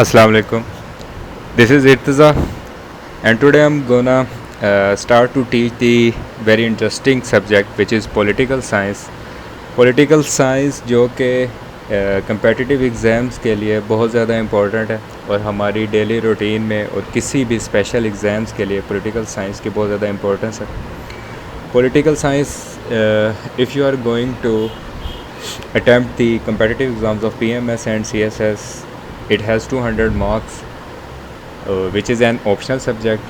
Assalamu alaikum. This is Irtaza, and today I'm gonna start to teach the very interesting subject which is political science. Political science जो कि competitive exams के लिए बहुत ज़्यादा important है और हमारी daily routine में और किसी भी special exams के लिए political science की बहुत ज़्यादा importance है. Political science, if you are going to attempt the competitive exams of PMS and CSS, it has 200 marks, which is an optional subject.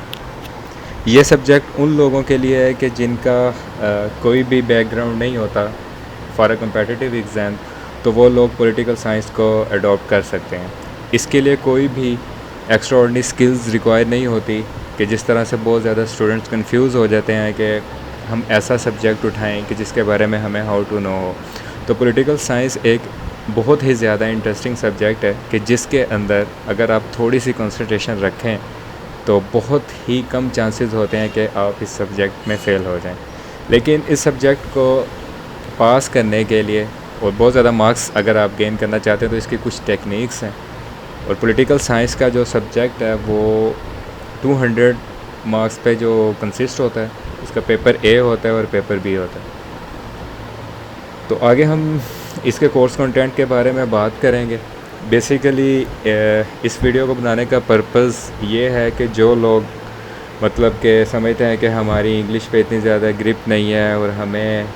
ये सब्जेक्ट उन लोगों के लिए है कि जिनका कोई भी बैकग्राउंड नहीं होता फॉर अ कम्पिटिटिव एग्ज़ाम, तो वो लोग पॉलिटिकल साइंस को अडॉप्ट कर सकते हैं. इसके लिए कोई भी एक्स्ट्राऑर्डिनरी स्किल्स रिक्वायर नहीं होती कि जिस तरह से बहुत ज़्यादा स्टूडेंट्स कंफ्यूज हो जाते हैं कि हम ऐसा सब्जेक्ट उठाएं कि जिसके बारे में हमें हाउ टू नो हो. तो पॉलिटिकल साइंस एक बहुत ही ज़्यादा इंटरेस्टिंग सब्जेक्ट है कि जिसके अंदर अगर आप थोड़ी सी कंसंट्रेशन रखें तो बहुत ही कम चांसेस होते हैं कि आप इस सब्जेक्ट में फ़ेल हो जाएं. लेकिन इस सब्जेक्ट को पास करने के लिए और बहुत ज़्यादा मार्क्स अगर आप गेन करना चाहते हैं तो इसकी कुछ टेक्निक्स हैं. और पॉलिटिकल साइंस का जो सब्जेक्ट है वो 200 मार्क्स पे जो कंसिस्ट होता है, उसका पेपर ए होता है और पेपर बी होता है. तो आगे हम इसके कोर्स कंटेंट के बारे में बात करेंगे. बेसिकली इस वीडियो को बनाने का पर्पस ये है कि जो लोग मतलब कि समझते हैं कि हमारी इंग्लिश पे इतनी ज़्यादा ग्रिप नहीं है और हमें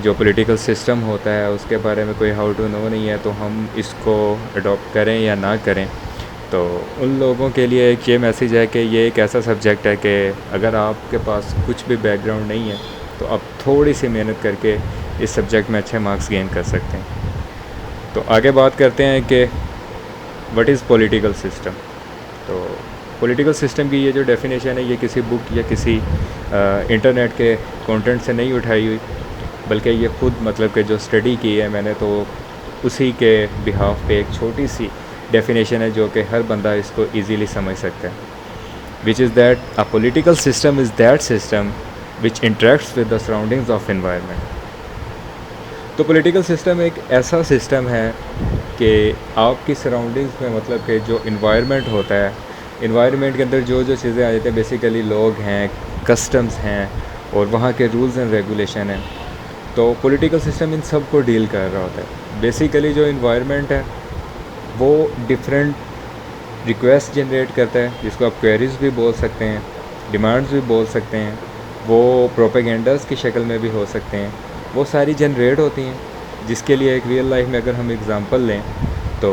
जो पॉलिटिकल सिस्टम होता है उसके बारे में कोई हाउ टू नो नहीं है, तो हम इसको अडॉप्ट करें या ना करें. तो उन लोगों के लिए एक ये मैसेज है कि ये एक ऐसा सब्जेक्ट है कि अगर आपके पास कुछ भी बैकग्राउंड नहीं है तो आप थोड़ी सी मेहनत करके इस सब्जेक्ट में अच्छे मार्क्स गेन कर सकते हैं. तो आगे बात करते हैं कि व्हाट इज़ पॉलिटिकल सिस्टम. तो पॉलिटिकल सिस्टम की ये जो डेफिनेशन है ये किसी बुक या किसी इंटरनेट के कंटेंट से नहीं उठाई हुई, बल्कि ये खुद मतलब कि जो स्टडी की है मैंने, तो उसी के बिहाफ पे एक छोटी सी डेफिनेशन है जो कि हर बंदा इसको ईज़िली समझ सकता है. Which is that a political system is that system which interacts with the surroundings of environment. तो पॉलिटिकल सिस्टम एक ऐसा सिस्टम है कि आपकी सराउंडिंग्स में मतलब कि जो इन्वायरमेंट होता है, इन्वायरमेंट के अंदर जो जो चीज़ें आ जाती हैं, बेसिकली लोग हैं, कस्टम्स हैं और वहाँ के रूल्स एंड रेगुलेशन हैं. तो पॉलिटिकल सिस्टम इन सब को डील कर रहा होता है. बेसिकली जो इन्वायरमेंट है वो डिफरेंट रिक्वेस्ट जनरेट करता है, जिसको आप क्वेरीज भी बोल सकते हैं, डिमांड्स भी बोल सकते हैं, वो प्रोपेगेंडास की शक्ल में भी हो सकते हैं. वो सारी जनरेट होती हैं, जिसके लिए एक रियल लाइफ में अगर हम एग्ज़ाम्पल लें तो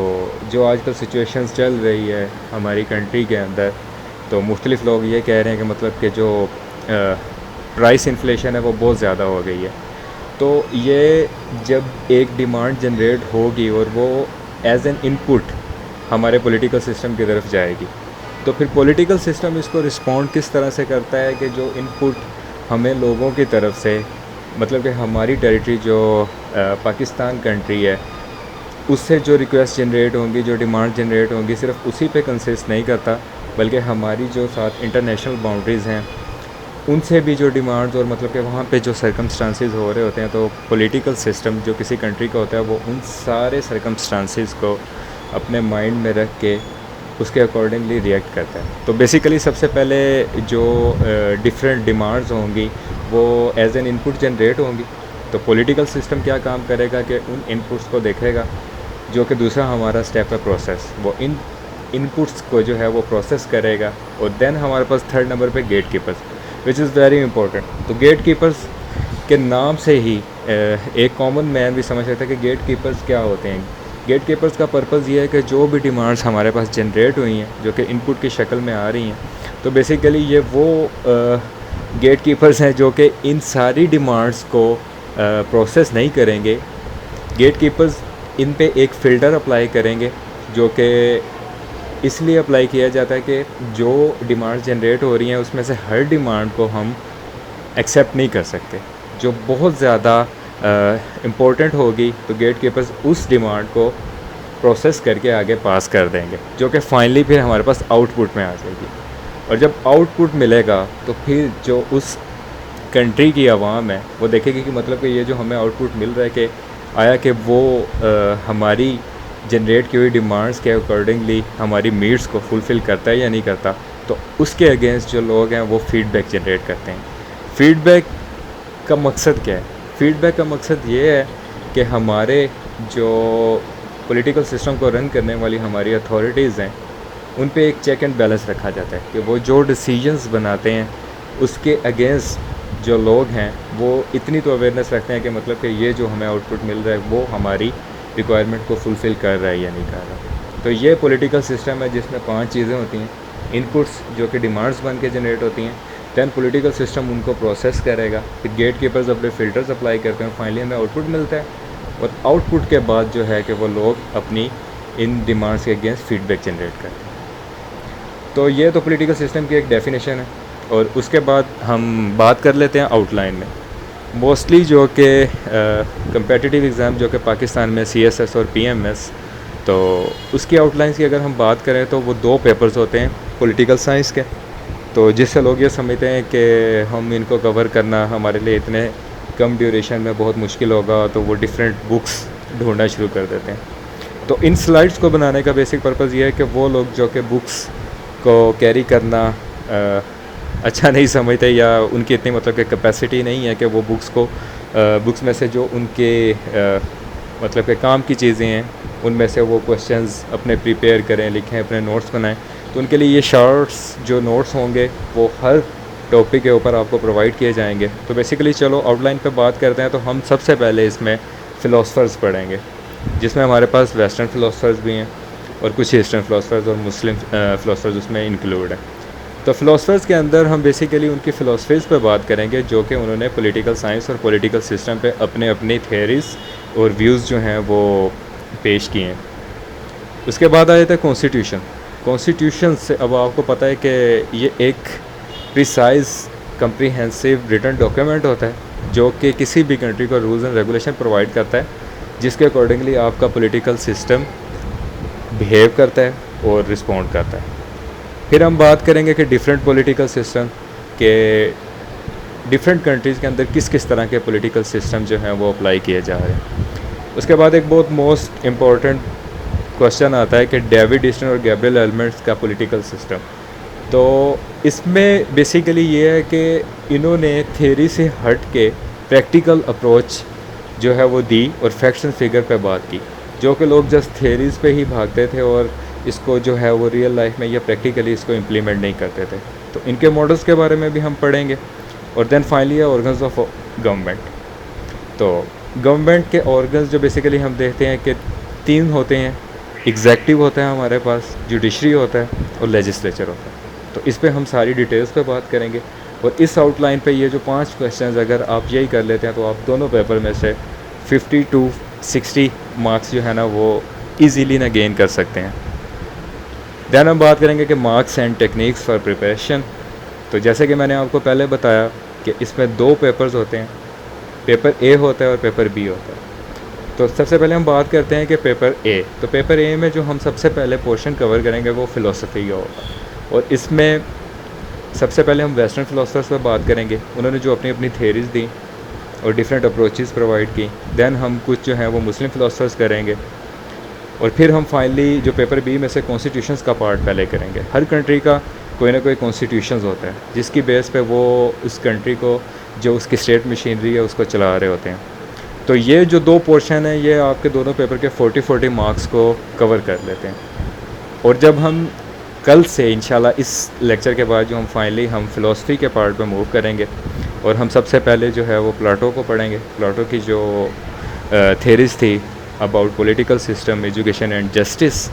जो आजकल सिचुएशंस चल रही है हमारी कंट्री के अंदर, तो मुख्तलिफ़ लोग ये कह रहे हैं कि मतलब कि जो प्राइस इन्फ्लेशन है वो बहुत ज़्यादा हो गई है. तो ये जब एक डिमांड जनरेट होगी और वो एज एन इनपुट हमारे पॉलिटिकल सिस्टम की तरफ जाएगी, तो फिर पॉलिटिकल सिस्टम इसको रिस्पॉन्ड किस तरह से करता है कि जो इनपुट हमें लोगों की तरफ से मतलब कि हमारी टेरिटरी जो पाकिस्तान कंट्री है उससे जो रिक्वेस्ट जनरेट होंगी, जो डिमांड जनरेट होंगी, सिर्फ उसी पे कंसिस्ट नहीं करता, बल्कि हमारी जो साथ इंटरनेशनल बाउंड्रीज़ हैं उनसे भी जो डिमांड्स और मतलब कि वहाँ पे जो सर्कमस्टांसेस हो रहे होते हैं, तो पॉलिटिकल सिस्टम जो किसी कंट्री का होता है वो उन सारे सर्कमस्टांसेस को अपने माइंड में रख के उसके अकॉर्डिंगली रिएक्ट करता है. तो बेसिकली सबसे पहले जो डिफरेंट डिमांड्स होंगी वो एज एन इनपुट जनरेट होंगी. तो पॉलिटिकल सिस्टम क्या काम करेगा कि उन इनपुट्स को देखेगा, जो कि दूसरा हमारा स्टेप है प्रोसेस. वो इन इनपुट्स को जो है वो प्रोसेस करेगा. और देन हमारे पास थर्ड नंबर पे gate keepers, which is very important. तो गेट कीपर्स के नाम से ही एक कॉमन मैन भी समझ सकता है कि गेट कीपर्स क्या होते हैं. गेट कीपर्स का पर्पज़ ये है कि जो भी डिमांड्स हमारे पास जनरेट हुई हैं जो कि इनपुट की शक्ल में आ रही हैं, तो बेसिकली ये वो गेट कीपर्स हैं जो कि इन सारी डिमांड्स को प्रोसेस नहीं करेंगे. गेट कीपर्स इन पे एक फ़िल्टर अप्लाई करेंगे, जो कि इसलिए अप्लाई किया जाता है कि जो डिमांड्स जनरेट हो रही हैं उसमें से हर डिमांड को हम एक्सेप्ट नहीं कर सकते. जो बहुत ज़्यादा इम्पोर्टेंट होगी तो गेट कीपर्स उस डिमांड को प्रोसेस करके आगे पास कर देंगे, जो कि फाइनली फिर हमारे पास आउटपुट में आ जाएगी. और जब आउटपुट मिलेगा तो फिर जो उस कंट्री की आवाम है वो देखेगी कि मतलब कि ये जो हमें आउटपुट मिल रहा है कि आया कि वो हमारी जनरेट की हुई डिमांड्स के अकॉर्डिंगली हमारी नीड्स को फुलफ़िल करता है या नहीं करता, तो उसके अगेंस्ट जो लोग हैं वो फ़ीडबैक जनरेट करते हैं। फ़ीडबैक का मकसद क्या है? फ़ीडबैक का मकसद ये है कि हमारे जो पॉलिटिकल सिस्टम को रन करने वाली हमारी अथॉरिटीज़ हैं, उन पे एक चेक एंड बैलेंस रखा जाता है कि वो जो डिसीजंस बनाते हैं उसके अगेंस्ट जो लोग हैं वो इतनी तो अवेयरनेस रखते हैं कि मतलब कि ये जो हमें आउटपुट मिल रहा है वो हमारी रिक्वायरमेंट को फुलफ़िल कर रहा है या नहीं कर रहा। तो ये पॉलिटिकल सिस्टम है जिसमें 5 चीज़ें होती हैं। इनपुट्स जो कि डिमांड्स बन के जनरेट होती हैं, दैन पॉलिटिकल सिस्टम उनको प्रोसेस करेगा, फिर गेट कीपर्स अपने फ़िल्टर्स अप्लाई करते हैं, फाइनली हमें आउटपुट मिलता है। और आउटपुट के बाद जो है कि वो लोग अपनी इन डिमांड्स के अगेंस्ट फ़ीडबैक जनरेट करते हैं। तो ये तो पॉलिटिकल सिस्टम की एक डेफिनेशन है। और उसके बाद हम बात कर लेते हैं आउटलाइन में। मोस्टली जो कि कंपेटिटिव एग्ज़ाम जो कि पाकिस्तान में CSS और PMS, तो उसकी आउटलाइंस की अगर हम बात करें तो वो 2 पेपर्स होते हैं पॉलिटिकल साइंस के। तो जिससे लोग ये समझते हैं कि हम इनको कवर करना हमारे लिए इतने कम ड्यूरेशन में बहुत मुश्किल होगा, तो वो डिफरेंट बुक्स ढूंढना शुरू कर देते हैं। तो इन स्लाइड्स को बनाने का बेसिक पर्पज़ ये है कि वो लोग जो कि बुक्स को कैरी करना अच्छा नहीं समझते या उनकी इतनी मतलब कि कैपेसिटी नहीं है कि वो बुक्स में से जो उनके मतलब कि काम की चीज़ें हैं उनमें से वो क्वेश्चंस अपने प्रिपेयर करें, लिखें, अपने नोट्स बनाएं। तो उनके लिए ये शॉर्ट्स जो नोट्स होंगे वो हर टॉपिक के ऊपर आपको प्रोवाइड किए जाएंगे। तो बेसिकली चलो आउटलाइन पे बात करते हैं। तो हम सबसे पहले इसमें फ़िलासफ़र्स पढ़ेंगे, जिसमें हमारे पास वेस्टर्न फ़िलासफ़र्स भी हैं और कुछ ईस्टर्न फ़िलासफ़र्स और मुस्लिम फ़िलासफ़र्स उसमें इंक्लूड हैं। तो फ़िलासफ़र्स के अंदर हम बेसिकली उनकी फ़िलासफ़ीज़ पे बात करेंगे जो कि उन्होंने पॉलिटिकल साइंस और पॉलिटिकल सिस्टम पे अपनी थेरीज़ और व्यूज़ जो हैं वो पेश किए हैं। उसके बाद आ जाता है कॉन्स्टिट्यूशन से। अब आपको पता है कि ये एक प्रिसाइज कम्प्रीहेंसिव रिटन डॉक्यूमेंट होता है जो कि किसी भी कंट्री को रूल्स एंड रेगुलेशन प्रोवाइड करता है, जिसके अकॉर्डिंगली आपका पॉलिटिकल सिस्टम बिहेव करता है और रिस्पॉन्ड करता है। फिर हम बात करेंगे कि डिफरेंट पॉलिटिकल सिस्टम के डिफरेंट कंट्रीज़ के अंदर किस किस तरह के पॉलिटिकल सिस्टम जो हैं वो अप्लाई किए जा रहे हैं। उसके बाद एक बहुत मोस्ट इम्पॉर्टेंट क्वेश्चन आता है कि डेविड ईस्टन और गैब्रियल एल्मर्ट्स का पॉलिटिकल सिस्टम। तो इसमें बेसिकली ये है कि इन्होंने थ्योरी से हट के प्रैक्टिकल अप्रोच जो है वो दी और फैक्ट्स एंड फिगर पे बात की, जो कि लोग जस्ट थ्योरीज़ पे ही भागते थे और इसको जो है वो रियल लाइफ में या प्रैक्टिकली इसको इम्प्लीमेंट नहीं करते थे। तो इनके मॉडल्स के बारे में भी हम पढ़ेंगे। और देन फाइनली है ऑर्गन्स ऑफ गवर्नमेंट। तो गवर्नमेंट के ऑर्गन्स जो बेसिकली हम देखते हैं कि 3 होते हैं। एग्जेक्टिव होता है हमारे पास, जुडिशरी होता है और लेजिस्लेचर होता है। तो इस पे हम सारी डिटेल्स पे बात करेंगे। और इस आउटलाइन पे ये जो 5 क्वेश्चंस अगर आप यही कर लेते हैं तो आप दोनों पेपर में से 50 to 60 मार्क्स जो है ना वो ईज़िली ना गेन कर सकते हैं। दैन हम बात करेंगे कि marks and techniques for preparation. तो जैसे कि मैंने आपको पहले बताया कि इसमें 2 पेपर्स होते हैं, पेपर ए होता है और पेपर बी होता है। तो सबसे पहले हम बात करते हैं कि पेपर ए। तो पेपर ए में जो हम सबसे पहले पोर्शन कवर करेंगे वो फ़िलासफ़ी का होगा। और इसमें सबसे पहले हम वेस्टर्न फ़िलासफ़र्स पर बात करेंगे, उन्होंने जो अपनी थेरीज़ दी और डिफरेंट अप्रोचेस प्रोवाइड की। दैन हम कुछ जो हैं वो मुस्लिम फ़िलासफ़र्स करेंगे। और फिर हम फाइनली जो पेपर बी में से कॉन्स्टिट्यूशंस का पार्ट पहले करेंगे। हर कंट्री का कोई ना कोई कॉन्स्टिट्यूशंस होता है जिसकी बेस पे वो उस कंट्री को जो उसकी स्टेट मशीनरी है उसको चला रहे होते हैं। तो ये जो 2 पोर्शन है ये आपके दोनों पेपर के 40 मार्क्स को कवर कर लेते हैं। और जब हम कल से इंशाल्लाह इस लेक्चर के बाद जो हम फाइनली हम फ़िलासफ़ी के पार्ट पे मूव करेंगे और हम सबसे पहले जो है वो प्लाटो को पढ़ेंगे। प्लाटो की जो थेरीज़ थी about political system, education and justice,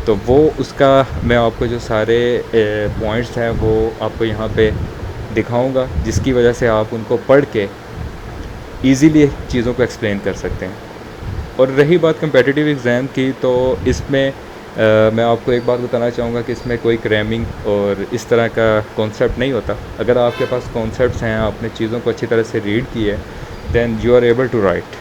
तो वो उसका मैं आपको जो सारे पॉइंट्स हैं वो आपको यहाँ पे दिखाऊंगा, जिसकी वजह से आप उनको पढ़ के ईज़िली चीज़ों को एक्सप्लेन कर सकते हैं। और रही बात कम्पेटिटिव एग्ज़ाम की, तो इसमें मैं आपको एक बात बताना चाहूँगा कि इसमें कोई क्रैमिंग और इस तरह का कॉन्सेप्ट नहीं होता। अगर आपके पास कॉन्सेप्ट्स हैं, आपने चीज़ों को अच्छी तरह से रीड की है, then you are able to write.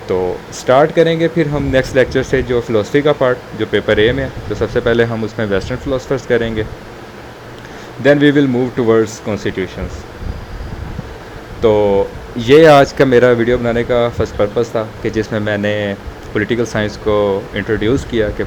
तो स्टार्ट करेंगे फिर हम नेक्स्ट लेक्चर से जो फ़िलासफ़ी का पार्ट जो पेपर ए में है। तो सबसे पहले हम उसमें वेस्टर्न फ़िलासफ़र्स करेंगे, then we will move towards constitutions. तो ये आज का मेरा वीडियो बनाने का फर्स्ट पर्पस था कि जिसमें मैंने पॉलिटिकल साइंस को इंट्रोड्यूस किया कि